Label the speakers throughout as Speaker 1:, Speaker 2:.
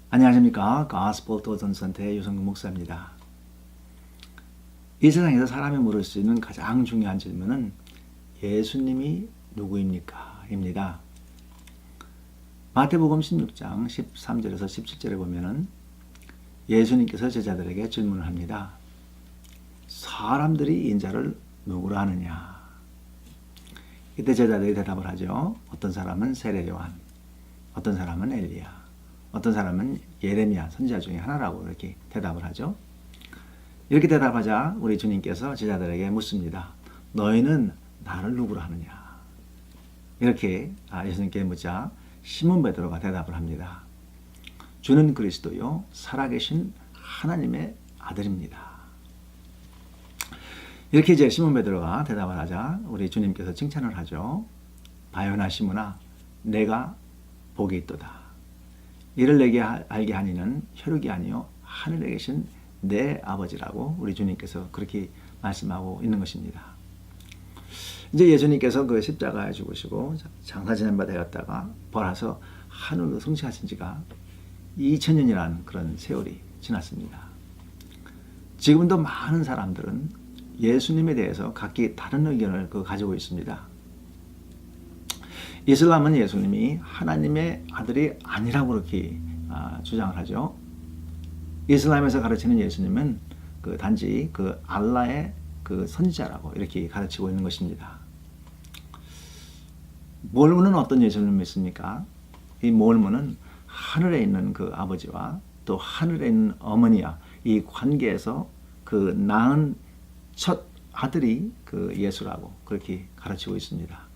Speaker 1: 안녕하십니까. 가스펠 도전센터의 유성근 목사입니다. 이 세상에서 사람이 물을 수 있는 가장 중요한 질문은 예수님이 누구입니까? 입니다. 마태복음 16장 13절에서 17절에 보면은 예수님께서 제자들에게 질문을 합니다. 사람들이 인자를 누구라 하느냐? 이때 제자들이 대답을 하죠. 어떤 사람은 세례 요한, 어떤 사람은 엘리야, 어떤 사람은 예레미야 선지자 중에 하나라고 이렇게 대답을 하죠. 이렇게 대답하자 우리 주님께서 제자들에게 묻습니다. 너희는 나를 누구로 하느냐? 이렇게 예수님께 묻자 시몬 베드로가 대답을 합니다. 주는 그리스도요 살아계신 하나님의 아들입니다. 이렇게 이제 시몬 베드로가 대답을 하자 우리 주님께서 칭찬을 하죠. 바요나 시몬아, 내가 복이 있도다. 이를 내게 알게 하니는 혈육이 아니요 하늘에 계신 내 아버지라고 우리 주님께서 그렇게 말씀하고 있는 것입니다. 이제 예수님께서 그 십자가에 죽으시고 장사 지낸 바 되었다가 벌하서 하늘로 승천하신 지가 2000년이라는 그런 세월이 지났습니다. 지금도 많은 사람들은 예수님에 대해서 각기 다른 의견을 가지고 있습니다. 이슬람은 예수님이 하나님의 아들이 아니라고 그렇게 주장을 하죠. 이슬람에서 가르치는 예수님은 단지 알라의 선지자라고 이렇게 가르치고 있는 것입니다. 몰몬은 어떤 예수님을 믿습니까? 이 몰몬은 하늘에 있는 그 아버지와 또 하늘에 있는 어머니와 이 관계에서 낳은 첫 아들이 예수라고 그렇게 가르치고 있습니다.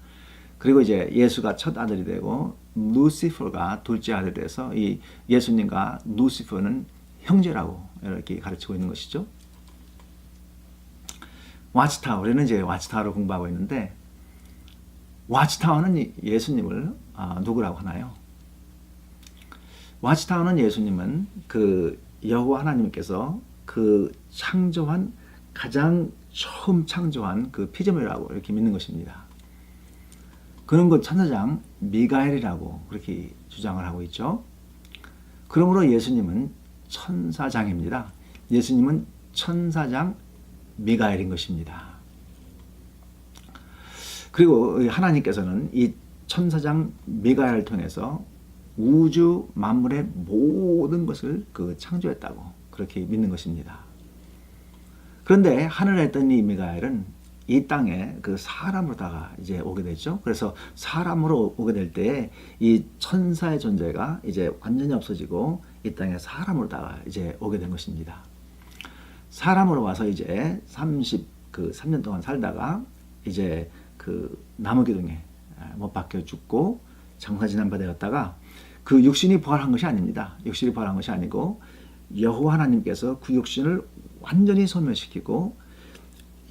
Speaker 1: 그리고 이제 예수가 첫 아들이 되고 루시퍼가 둘째 아들이 돼서 이 예수님과 루시퍼는 형제라고 이렇게 가르치고 있는 것이죠. 와치타워, 우리는 이제 와치타워를 공부하고 있는데 와치타워는 예수님을 누구라고 하나요? 와치타워는 예수님은 여호와 하나님께서 창조한 가장 처음 창조한 피조물이라고 이렇게 믿는 것입니다. 그는 천사장 미가엘이라고 그렇게 주장을 하고 있죠. 그러므로 예수님은 천사장입니다. 예수님은 천사장 미가엘인 것입니다. 그리고 하나님께서는 이 천사장 미가엘을 통해서 우주 만물의 모든 것을 창조했다고 그렇게 믿는 것입니다. 그런데 하늘에 있던 이 미가엘은 이 땅에 사람으로다가 이제 오게 됐죠. 그래서 사람으로 오게 될 때 이 천사의 존재가 이제 완전히 없어지고 이 땅에 사람으로다가 이제 오게 된 것입니다. 사람으로 와서 이제 3년 동안 살다가 이제 나무 기둥에 못 박혀 죽고 장사 지난 바 되었다가 육신이 부활한 것이 아닙니다. 육신이 부활한 것이 아니고 여호와 하나님께서 그 육신을 완전히 소멸시키고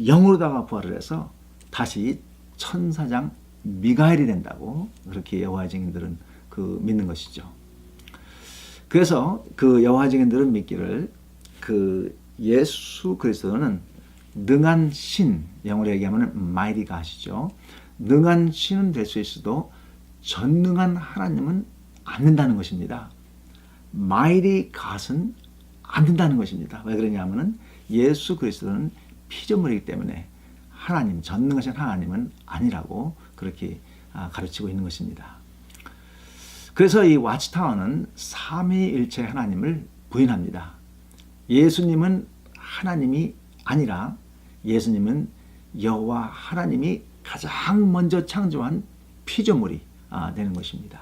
Speaker 1: 영으로다가 부활을 해서 다시 천사장 미가엘이 된다고 그렇게 여호와의 증인들은 믿는 것이죠. 그래서 여호와의 증인들은 믿기를 예수 그리스도는 능한 신, 영어로 얘기하면 mighty God이죠. 능한 신은 될 수 있어도 전능한 하나님은 안 된다는 것입니다. mighty God은 안 된다는 것입니다. 왜 그러냐면은 예수 그리스도는 피조물이기 때문에 하나님, 전능하신 하나님은 아니라고 그렇게 가르치고 있는 것입니다. 그래서 이 와치타워는 삼위일체 하나님을 부인합니다. 예수님은 하나님이 아니라 예수님은 여호와 하나님이 가장 먼저 창조한 피조물이 되는 것입니다.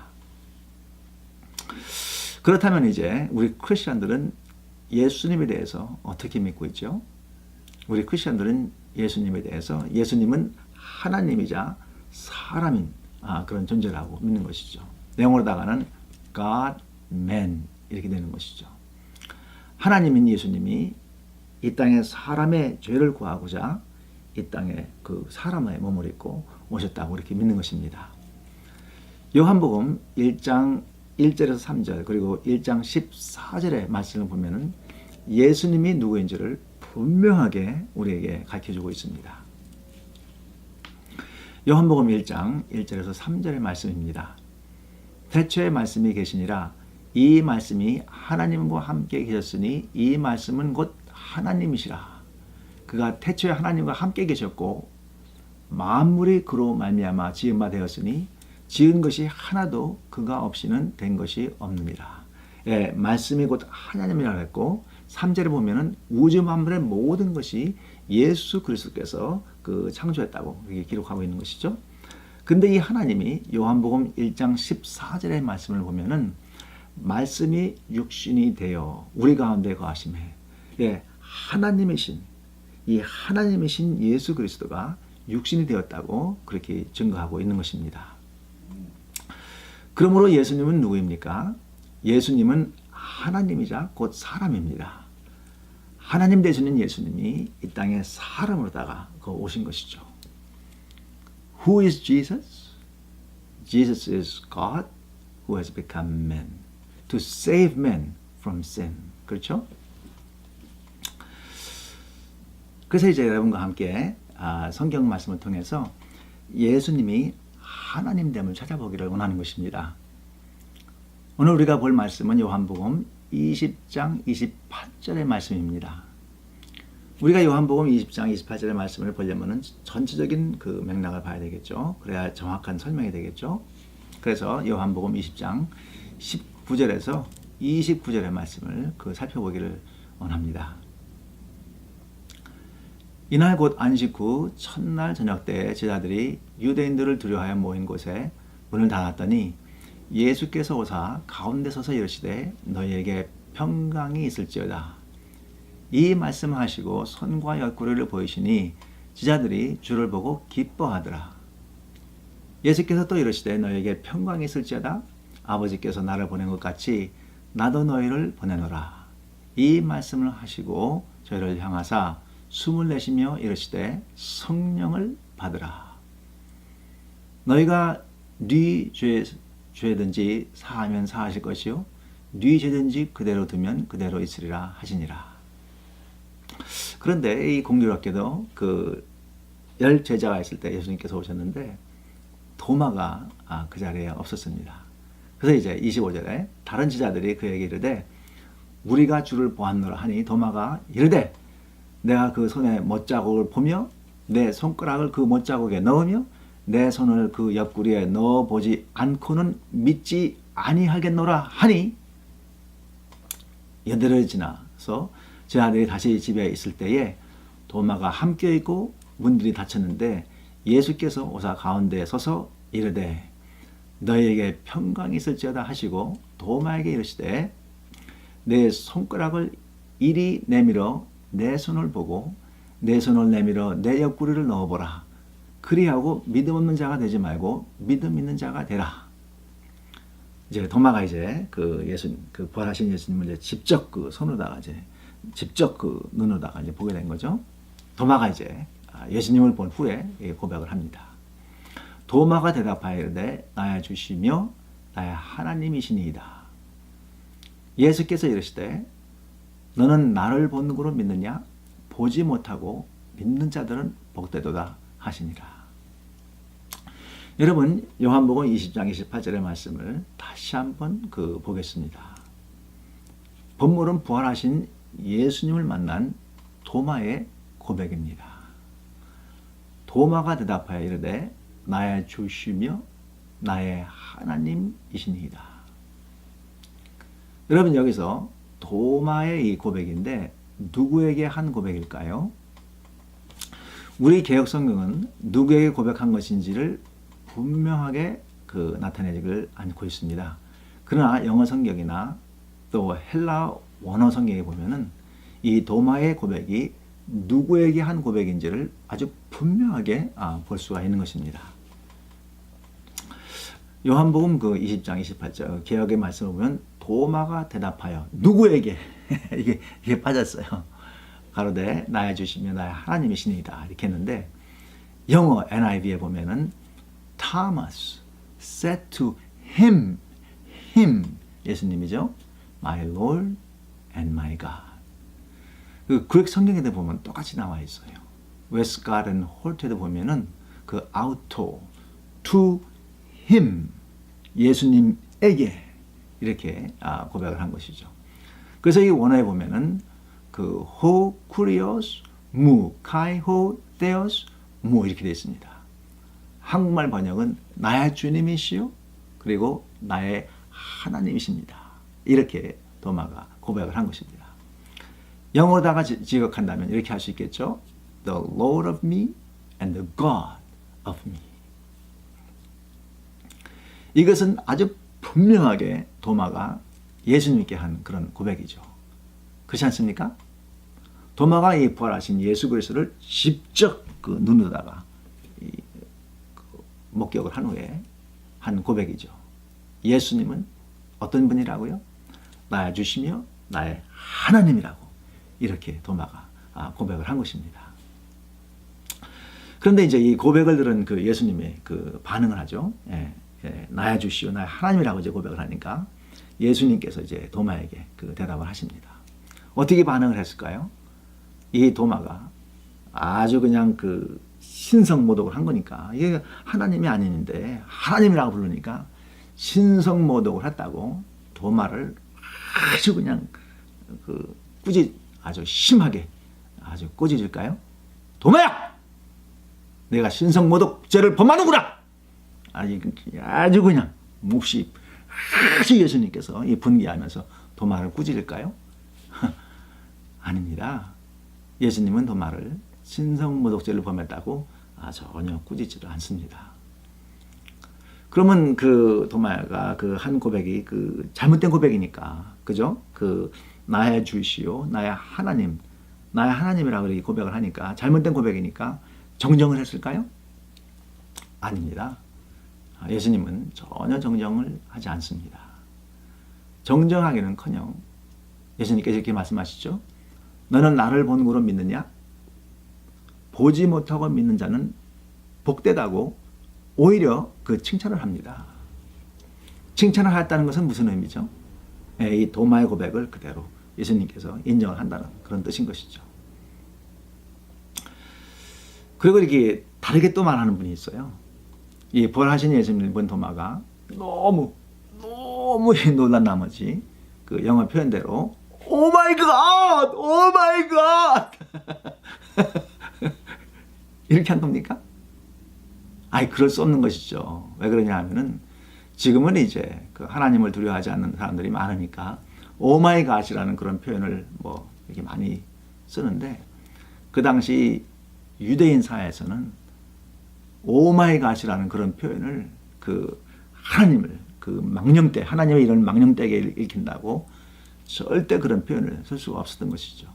Speaker 1: 그렇다면 이제 우리 크리스천들은 예수님에 대해서 어떻게 믿고 있죠? 우리 크리스천들은 예수님에 대해서 예수님은 하나님이자 사람인 그런 존재라고 믿는 것이죠. 영어로다가는 God, Man 이렇게 되는 것이죠. 하나님인 예수님이 이 땅에 사람의 죄를 구하고자 이 땅에 사람의 몸을 입고 오셨다고 이렇게 믿는 것입니다. 요한복음 1장 1절에서 3절 그리고 1장 14절의 말씀을 보면은 예수님이 누구인지를 분명하게 우리에게 가르쳐주고 있습니다. 요한복음 1장 1절에서 3절의 말씀입니다. 태초에 말씀이 계시니라 이 말씀이 하나님과 함께 계셨으니 이 말씀은 곧 하나님이시라. 그가 태초에 하나님과 함께 계셨고 만물이 그로 말미암아 지은 바 되었으니 지은 것이 하나도 그가 없이는 된 것이 없느니라. 예, 말씀이 곧 하나님이라고 했고 3절에 보면은 우주 만물의 모든 것이 예수 그리스도께서 그 창조했다고 이렇게 기록하고 있는 것이죠. 근데 이 하나님이 요한복음 1장 14절의 말씀을 보면은 말씀이 육신이 되어 우리 가운데 거하심에, 예, 하나님이신 예수 그리스도가 육신이 되었다고 그렇게 증거하고 있는 것입니다. 그러므로 예수님은 누구입니까? 예수님은 하나님이자 곧 사람입니다. 하나님 되시는 예수님이 이 땅에 사람으로다가 오신 것이죠. Who is Jesus? Jesus is God who has become man to save man from sin. 그렇죠? 그래서 이제 여러분과 함께 성경 말씀을 통해서 예수님이 하나님됨을 찾아보기를 원하는 것입니다. 오늘 우리가 볼 말씀은 요한복음 20장 28절의 말씀입니다. 우리가 요한복음 20장 28절의 말씀을 보려면 전체적인 그 맥락을 봐야 되겠죠. 그래야 정확한 설명이 되겠죠. 그래서 요한복음 20장 19절에서 29절의 말씀을 살펴보기를 원합니다. 이날 곧 안식 후 첫날 저녁 때 제자들이 유대인들을 두려워하여 모인 곳에 문을 닫았더니 예수께서 오사 가운데 서서 이르시되 너희에게 평강이 있을지어다. 이 말씀을 하시고 손과 옆구리를 보이시니 제자들이 주를 보고 기뻐하더라. 예수께서 또 이르시되 너희에게 평강이 있을지어다. 아버지께서 나를 보낸 것 같이 나도 너희를 보내노라. 이 말씀을 하시고 저희를 향하사 숨을 내쉬며 이르시되 성령을 받으라. 너희가 네 죄든지 사하면 사하실 것이요 네 죄든지 그대로 두면 그대로 있으리라 하시니라. 그런데 이 공교롭게도 그 10제자가 있을 때 예수님께서 오셨는데 도마가 그 자리에 없었습니다. 그래서 이제 25절에 다른 제자들이 그에게 이르되 우리가 주를 보았노라 하니 도마가 이르되 내가 그 손에 못자국을 보며 내 손가락을 그 못자국에 넣으며 내 손을 그 옆구리에 넣어보지 않고는 믿지 아니하겠노라 하니 연대를 지나서 제 아들이 다시 집에 있을 때에 도마가 함께 있고 문들이 닫혔는데 예수께서 오사 가운데 서서 이르되 너희에게 평강이 있을지어다 하시고 도마에게 이르시되 내 손가락을 이리 내밀어 내 손을 보고 내 손을 내밀어 내 옆구리를 넣어보라. 그리하고 믿음 없는 자가 되지 말고 믿음 있는 자가 되라. 이제 도마가 이제 그 부활하신 예수님을 이제 직접 그 손으로다가 이제 직접 그 눈으로다가 이제 보게 된 거죠. 도마가 이제 예수님을 본 후에 고백을 합니다. 도마가 대답하여 이르되 나의 주시며 나의 하나님이시니이다. 예수께서 이르시되 너는 나를 보는 거로 믿느냐? 보지 못하고 믿는 자들은 복되도다 하시니라. 여러분 요한복음 20장 28절의 말씀을 다시 한번 보겠습니다. 본문은 부활하신 예수님을 만난 도마의 고백입니다. 도마가 대답하여 이르되 나의 주시며 나의 하나님이시니이다. 여러분 여기서 도마의 이 고백인데 누구에게 한 고백일까요? 우리 개역성경은 누구에게 고백한 것인지를 분명하게 나타내지를 않고 있습니다. 그러나 영어 성경이나 또 헬라 원어 성경에 보면은 이 도마의 고백이 누구에게 한 고백인지를 아주 분명하게 볼 수가 있는 것입니다. 요한복음 20장 28절 개역의 말씀을 보면 도마가 대답하여 누구에게 이게 빠졌어요. 가로되 나의 주시며 나의 하나님이시니이다 이렇게 했는데 영어 NIV에 보면은 Thomas said to him 예수님이죠. My Lord and my God. 그렉 성경에 보면 똑같이 나와 있어요. 웨스트가든 홀트에도 보면은 auto to him 예수님에게 이렇게 고백을 한 것이죠. 그래서 이 원어에 보면은 그 ho kurios mu kai ho theos mu 이렇게 되어 있습니다. 한국말 번역은 나의 주님이시요 그리고 나의 하나님이십니다. 이렇게 도마가 고백을 한 것입니다. 영어로다가 직역한다면 이렇게 할 수 있겠죠. The Lord of me and the God of me. 이것은 아주 분명하게 도마가 예수님께 한 그런 고백이죠. 그렇지 않습니까? 도마가 이 부활하신 예수 그리스도를 직접 그 눈으로다가 목격을 한 후에 한 고백이죠. 예수님은 어떤 분이라고요? 나의 주시며 나의 하나님이라고 이렇게 도마가 고백을 한 것입니다. 그런데 이제 이 고백을 들은 그 예수님의 그 반응을 하죠. 나의 주시오 나의 하나님이라고 이제 고백을 하니까 예수님께서 이제 도마에게 그 대답을 하십니다. 어떻게 반응을 했을까요? 이 도마가 아주 그냥 그 신성모독을 한 거니까 이게 하나님이 아닌데 하나님이라고 부르니까 신성모독을 했다고 도마를 아주 그냥 그 아주 심하게 아주 꼬집을까요? 도마야! 내가 신성모독죄를 범하는구나! 아주 그냥 몹시 아주 예수님께서 이 분개하면서 도마를 꾸짖을까요? 아닙니다. 예수님은 도마를 신성모독죄를 범했다고 전혀 꾸짖지도 않습니다. 그러면 그 도마가 그 한 고백이 그 잘못된 고백이니까, 그죠? 그 나의 주시오, 나의 하나님, 나의 하나님이라고 이렇게 고백을 하니까 잘못된 고백이니까 정정을 했을까요? 아닙니다. 예수님은 전혀 정정을 하지 않습니다. 정정하기는커녕 예수님께서 이렇게 말씀하시죠. 너는 나를 본고로 믿느냐? 보지 못하고 믿는 자는 복되다고 오히려 그 칭찬을 합니다. 칭찬을 하였다는 것은 무슨 의미죠? 이 도마의 고백을 그대로 예수님께서 인정을 한다는 그런 뜻인 것이죠. 그리고 이렇게 다르게 또 말하는 분이 있어요. 이 부활하신 예수님을 본 도마가 너무 놀란 나머지 그 영어 표현대로 오 마이 갓! 오 마이 갓! 이렇게 한 겁니까? 그럴 수 없는 것이죠. 왜 그러냐 하면은 지금은 이제 그 하나님을 두려워하지 않는 사람들이 많으니까 오 마이 갓이라는 그런 표현을 뭐 이렇게 많이 쓰는데 그 당시 유대인 사회에서는 오 마이 갓이라는 그런 표현을 그 하나님을 그 망령되 하나님의 이런 망령되게 일으킨다고 절대 그런 표현을 쓸 수가 없었던 것이죠.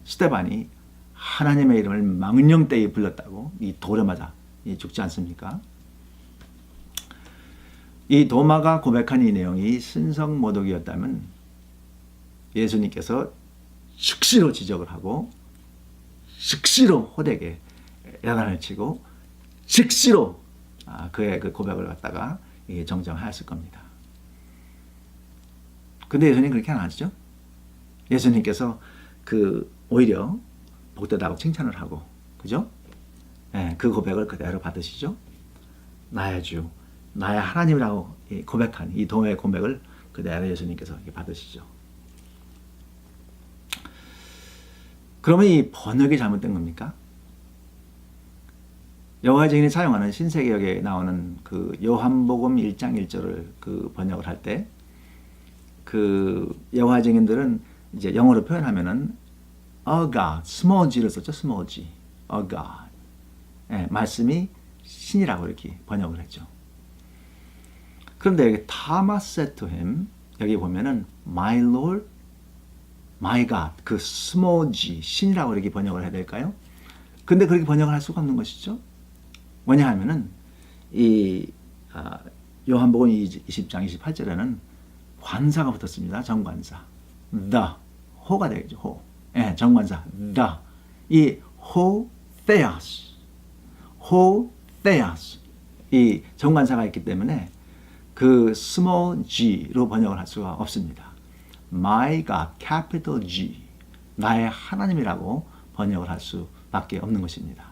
Speaker 1: 스데반이 하나님의 이름을 망령되게 불렀다고 이 돌에 맞아 죽지 않습니까? 이 도마가 고백한 이 내용이 신성모독이었다면 예수님께서 즉시로 지적을 하고 즉시로 호되게 야단을 치고 즉시로 그의 그 고백을 갖다가 정정하였을 겁니다. 근데 예수님 그렇게 안 하시죠? 예수님께서 그 오히려 복되다고 칭찬을 하고, 그죠? 그 고백을 그대로 받으시죠? 나의 주, 나의 하나님이라고 고백한 이 도마의 고백을 그대로 예수님께서 받으시죠. 그러면 이 번역이 잘못된 겁니까? 여호와의 증인이 사용하는 신세계역에 나오는 그 요한복음 1장 1절을 그 번역을 할 때 그 여호와의 증인들은 이제 영어로 표현하면은 a God, small g를 썼죠. small g, a God. 말씀이 신이라고 이렇게 번역을 했죠. 그런데 여기 Thomas said to him, 여기 보면은 my Lord, my God, 그 small g, 신이라고 이렇게 번역을 해야 될까요? 근데 그렇게 번역을 할 수가 없는 것이죠. 뭐냐 하면은 이 요한복음 20장 28절에는 관사가 붙었습니다. 정관사. the, 호가 되겠죠. 호. 정관사. the. 이 호, theos. 호, theos. 이 정관사가 있기 때문에 그 small g로 번역을 할 수가 없습니다. my God, capital G. 나의 하나님이라고 번역을 할 수밖에 없는 것입니다.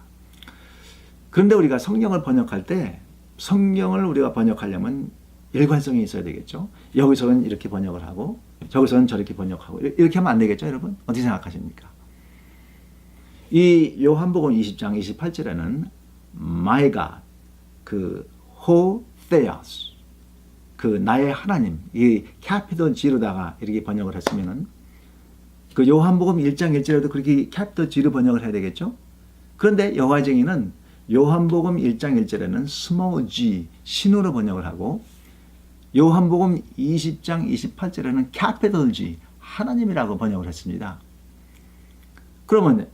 Speaker 1: 그런데 우리가 성경을 번역할 때 성경을 우리가 번역하려면 일관성이 있어야 되겠죠. 여기서는 이렇게 번역을 하고 저기서는 저렇게 번역하고 이렇게 하면 안 되겠죠, 여러분? 어떻게 생각하십니까? 이 요한복음 20장 28절에는 My God, 그 Ho Theos, 그 나의 하나님, 이 캐피털 G로다가 이렇게 번역을 했으면은 그 요한복음 1장 1절에도 그렇게 캐피털 G로 번역을 해야 되겠죠? 그런데 여호와의 증인은 요한복음 1장 1절에는 small g, 신호로 번역을 하고 요한복음 20장 28절에는 capital G, 하나님이라고 번역을 했습니다. 그러면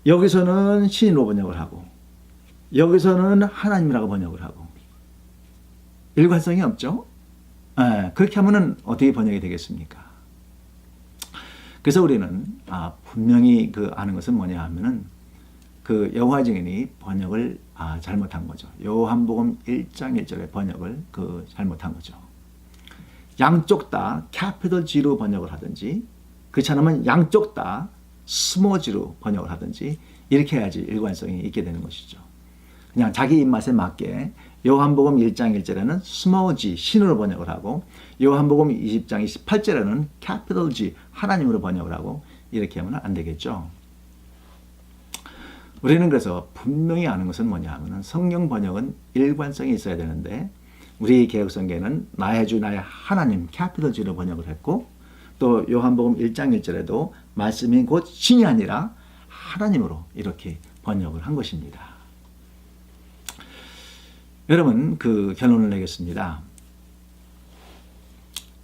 Speaker 1: 여기서는 신으로 번역을 하고 여기서는 하나님이라고 번역을 하고 일관성이 없죠? 그렇게 하면은 어떻게 번역이 되겠습니까? 그래서 우리는 분명히 아는 것은 뭐냐 하면은 그 여호와 증인이 번역을 잘못한 거죠. 요한복음 1장 1절의 번역을 잘못한 거죠. 양쪽 다 캐피털 G로 번역을 하든지 그렇지 않으면 양쪽 다 스몰 G로 번역을 하든지 이렇게 해야지 일관성이 있게 되는 것이죠. 그냥 자기 입맛에 맞게 요한복음 1장 1절에는 스몰 G, 신으로 번역을 하고 요한복음 20장 28절에는 캐피털 G, 하나님으로 번역을 하고 이렇게 하면 안 되겠죠. 우리는 그래서 분명히 아는 것은 뭐냐 하면 성경 번역은 일관성이 있어야 되는데 우리 개혁성경에는 나의 주 나의 하나님 캐피털 G로 번역을 했고 또 요한복음 1장 1절에도 말씀이 곧 신이 아니라 하나님으로 이렇게 번역을 한 것입니다. 여러분 결론을 내겠습니다.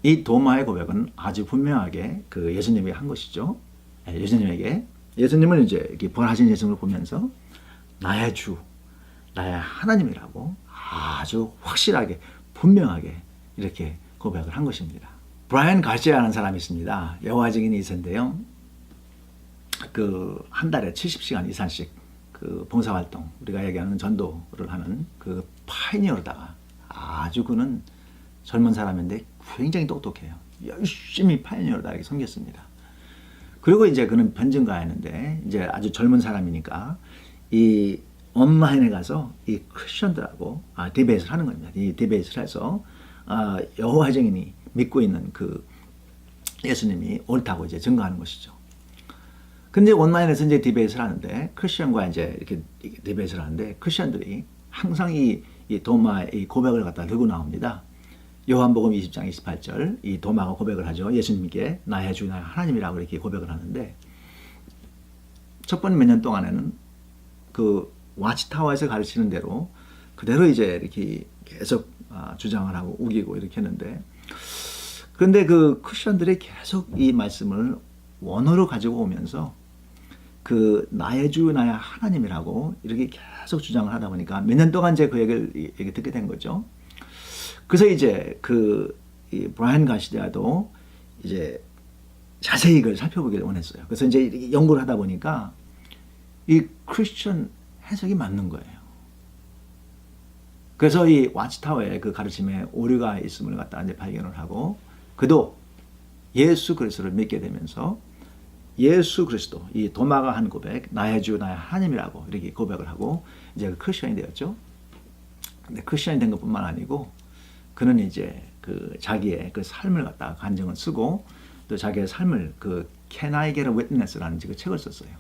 Speaker 1: 이 도마의 고백은 아주 분명하게 예수님이 한 것이죠. 예수님은 이제 이렇게 부활하신 예수님을 보면서 나의 주, 나의 하나님이라고 아주 확실하게 분명하게 이렇게 고백을 한 것입니다. 브라이언 가시아라는 사람이 있습니다. 여호와 증인이 있었는데요. 한 달에 70시간 이상씩 봉사활동, 우리가 얘기하는 전도를 하는 파이니어로다가 아주 그는 젊은 사람인데 굉장히 똑똑해요. 열심히 파이니어로다 이렇게 섬겼습니다. 그리고 이제 그는 변증가였는데 이제 아주 젊은 사람이니까 이 온라인에 가서 이 크리스천들하고 디베이트를 하는 겁니다. 이 디베이트를 해서 여호와 증인이 믿고 있는 예수님이 옳다고 이제 증거하는 것이죠. 근데 온라인에서 이제 디베이트를 하는데 크리스천과 이제 이렇게 디베이트를 하는데 크리스천들이 항상 이 도마의 고백을 갖다 들고 나옵니다. 요한복음 20장 28절 이 도마가 고백을 하죠. 예수님께 나의 주 나의 하나님이라고 이렇게 고백을 하는데 첫 번 몇 년 동안에는 와치타워에서 가르치는 대로 그대로 이제 이렇게 계속 주장을 하고 우기고 이렇게 했는데 그런데 크리스천들이 계속 이 말씀을 원어로 가지고 오면서 나의 주 나의 하나님이라고 이렇게 계속 주장을 하다 보니까 몇 년 동안 이제 그 얘기를 듣게 된 거죠. 그래서 이제 이 브라이언 가시아도 이제 자세히 이걸 살펴보기를 원했어요. 그래서 이제 연구를 하다 보니까 이 크리스천 해석이 맞는 거예요. 그래서 이 와치타워의 가르침에 오류가 있음을 갖다 이제 발견을 하고 그도 예수 그리스도를 믿게 되면서 예수 그리스도 이 도마가 한 고백 나의 주 나의 하나님이라고 이렇게 고백을 하고 이제 크리스천이 되었죠. 근데 크리스천이 된 것뿐만 아니고 그는 이제 자기의 삶을 갖다가 간증을 쓰고 또 자기의 삶을 Can I Get a Witness라는 책을 썼어요.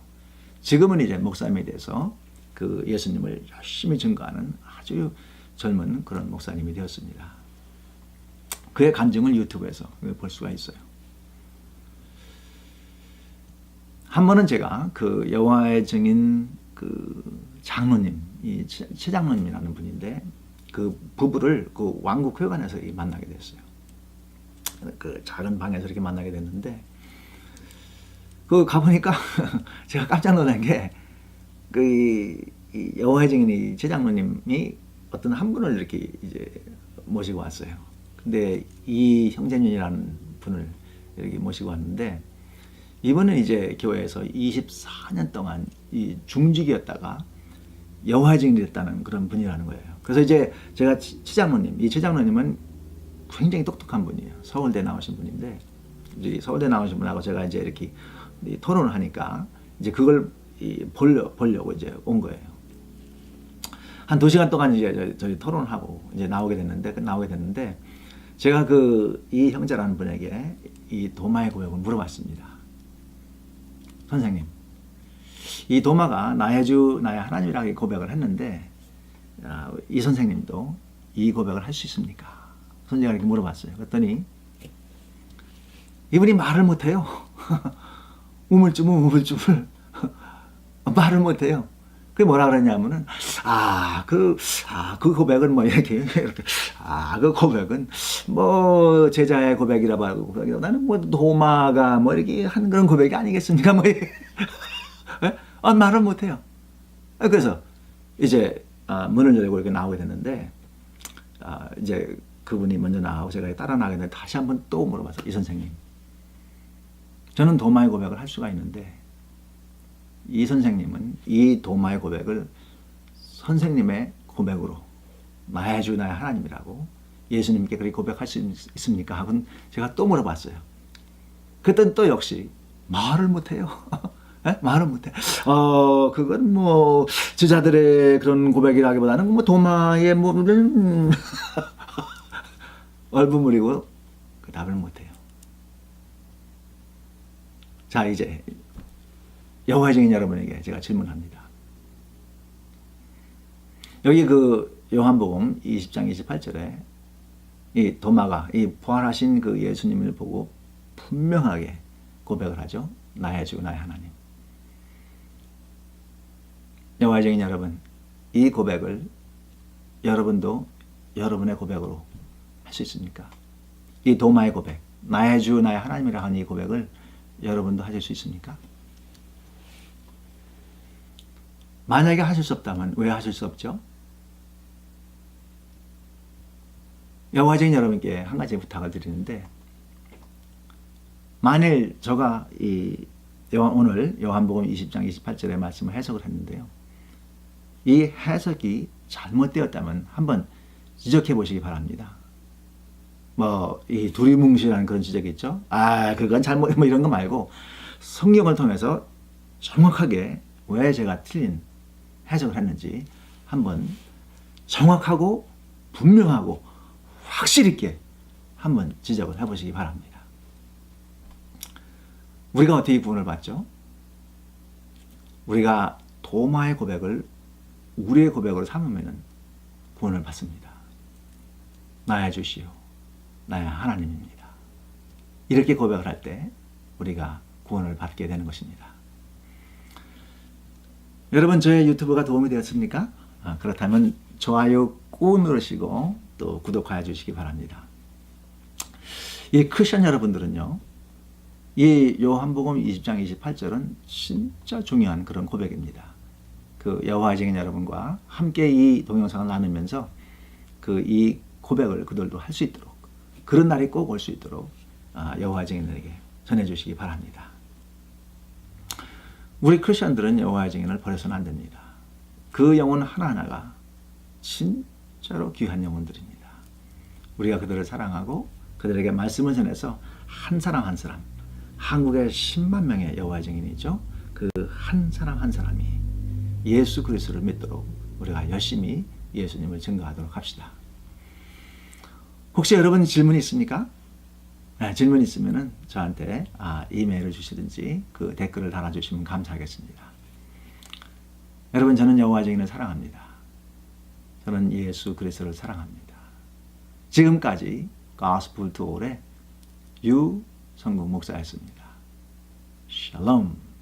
Speaker 1: 지금은 이제 목사님에 대해서 예수님을 열심히 증거하는 아주 젊은 그런 목사님이 되었습니다. 그의 간증을 유튜브에서 볼 수가 있어요. 한 번은 제가 여호와의 증인 장로님, 이 최 장로님이라는 분인데 부부를 왕국회관에서 만나게 됐어요. 작은 방에서 이렇게 만나게 됐는데 가보니까 제가 깜짝 놀란 게 이 여호와의 증인이 최 장로님이 어떤 한 분을 이렇게 이제 모시고 왔어요. 근데 이 형제님이라는 분을 이렇게 모시고 왔는데 이분은 이제 교회에서 24년 동안 이 중직이었다가 여호와의 증인이 됐다는 그런 분이라는 거예요. 그래서 이제 제가 최 장로님은 굉장히 똑똑한 분이에요. 서울대 나오신 분인데 이제 서울대 나오신 분하고 제가 이제 이렇게 토론을 하니까 이제 그걸 보려고 이제 온 거예요. 한 2시간 동안 이제 저희 토론을 하고 이제 나오게 됐는데 제가 이 형제라는 분에게 이 도마의 고백을 물어봤습니다. 선생님, 이 도마가 나의 주 나의 하나님이라고 고백을 했는데 이 선생님도 이 고백을 할 수 있습니까? 선생님이 이렇게 물어봤어요. 그랬더니 이분이 말을 못해요. 우물쭈물 말을 못해요. 그게 뭐라 그러냐면은 그 고백은 뭐 이렇게 그 고백은 뭐 제자의 고백이라고 하고 나는 뭐 도마가 뭐 이렇게 한 그런 고백이 아니겠습니까? 뭐 말을 못해요. 그래서 이제 문을 열고 이렇게 나오게 됐는데 이제 그분이 먼저 나가고 제가 따라 나가게 됐는데 다시 한번 또 물어봤어요. 이 선생님, 저는 도마의 고백을 할 수가 있는데 이 선생님은 이 도마의 고백을 선생님의 고백으로 나의 주 나의 하나님이라고 예수님께 그렇게 고백할 수 있습니까? 하고 제가 또 물어봤어요. 그때는 또 역시 말을 못해요. 말을 못해. 그건 뭐 제자들의 그런 고백이라기보다는 뭐 도마의 뭐 얼부물이고 그 답을 못해요. 자, 이제 여호와의 증인 여러분에게 제가 질문합니다. 여기 요한복음 20장 28절에 이 도마가 이 부활하신 그 예수님을 보고 분명하게 고백을 하죠. 나의 주 나의 하나님. 여호와의 증인 여러분, 이 고백을 여러분도 여러분의 고백으로 할 수 있습니까? 이 도마의 고백, 나의 주 나의 하나님이라 하는 이 고백을 여러분도 하실 수 있습니까? 만약에 하실 수 없다면 왜 하실 수 없죠? 여호와의 증인 여러분께 한 가지 부탁을 드리는데, 만일 제가 오늘 요한복음 20장 28절의 말씀을 해석을 했는데요, 이 해석이 잘못되었다면 한번 지적해 보시기 바랍니다. 이 두리뭉실한 그런 지적이 있죠. 그건 잘못, 뭐 이런 거 말고 성경을 통해서 정확하게 왜 제가 틀린 해석을 했는지 한번 정확하고 분명하고 확실 있게 한번 지적을 해보시기 바랍니다. 우리가 어떻게 구원을 받죠? 우리가 도마의 고백을 우리의 고백으로 삼으면 구원을 받습니다. 나의 주시오, 나의 하나님입니다. 이렇게 고백을 할 때 우리가 구원을 받게 되는 것입니다. 여러분, 저의 유튜브가 도움이 되었습니까? 그렇다면 좋아요 꾹 누르시고 또 구독하여 주시기 바랍니다. 이 크리스천 여러분들은요, 이 요한복음 20장 28절은 진짜 중요한 그런 고백입니다. 여호와의 증인 여러분과 함께 이 동영상을 나누면서 이 고백을 그들도 할 수 있도록, 그런 날이 꼭 올 수 있도록 여호와의 증인들에게 전해주시기 바랍니다. 우리 크리스천들은 여호와의 증인을 버려서는 안 됩니다. 그 영혼 하나하나가 진짜로 귀한 영혼들입니다. 우리가 그들을 사랑하고 그들에게 말씀을 전해서 한 사람 한 사람, 한국에 10만 명의 여호와의 증인이죠. 그 한 사람 한 사람이 예수 그리스도를 믿도록 우리가 열심히 예수님을 증거하도록 합시다. 혹시 여러분 질문이 있습니까? 질문 있으면 저한테 이메일을 주시든지 댓글을 달아주시면 감사하겠습니다. 여러분, 저는 여호와의 증인을 사랑합니다. 저는 예수 그리스도를 사랑합니다. 지금까지 Gospel to All의 유성국 목사였습니다. 샬롬.